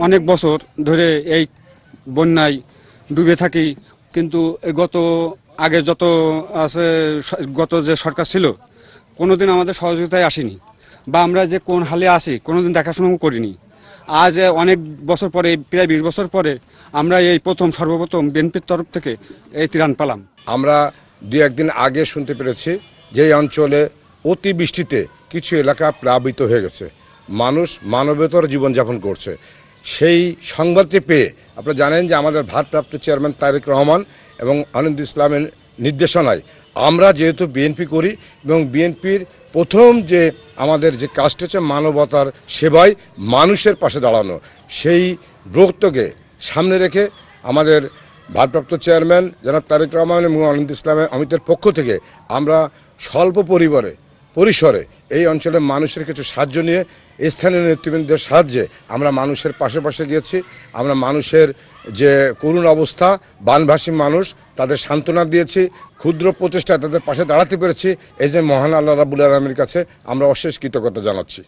অনেক বছর ধরে এই বন্যায় ডুবে থাকি, কিন্তু আগে যত আছে গত যে সরকার ছিল কোনোদিন আমাদের সহযোগিতায় আসেনি, বা আমরা যে কোন হালে আসি কোনোদিন দেখাশোনাও করিনি। আজ অনেক বছর পরে, প্রায় 20 বছর পরে আমরা এই সর্বপ্রথম বিএনপির তরফ থেকে এই ত্রাণ পেলাম। আমরা দু একদিন আগে শুনতে পেরেছি যে এই অঞ্চলে অতিবৃষ্টিতে কিছু এলাকা প্লাবিত হয়ে গেছে, মানুষ মানবেতর জীবনযাপন করছে। সেই সংবাদটি পেয়ে আপনারা জানেন যে আমাদের ভারপ্রাপ্ত চেয়ারম্যান তারেক রহমান এবং আনন্দ ইসলামের নির্দেশনায় আমরা যেহেতু বিএনপি করি এবং বিএনপির প্রথম যে আমাদের যে কাজটা হচ্ছে মানবতার সেবায় মানুষের পাশে দাঁড়ানো, সেই ব্রতকে সামনে রেখে আমাদের ভারপ্রাপ্ত চেয়ারম্যান জনাব তারেক রহমান এবং আনন্দ ইসলামের অমিতের পক্ষ থেকে আমরা স্বল্প পরিসরে এই অঞ্চলের মানুষের কিছু সাহায্য নিয়ে স্থানীয় নেতৃবৃন্দের সাহায্যে আমরা মানুষের পাশে গিয়েছি। আমরা মানুষের যে করুণ অবস্থা, বানভাসী মানুষ, তাদের সান্ত্বনা দিয়েছি, ক্ষুদ্র প্রচেষ্টায় তাদের পাশে দাঁড়াতে পেরেছি। এই যে মহান আল্লাহ রাব্বুল আলামিনের কাছে আমরা অশেষ কৃতজ্ঞতা জানাচ্ছি।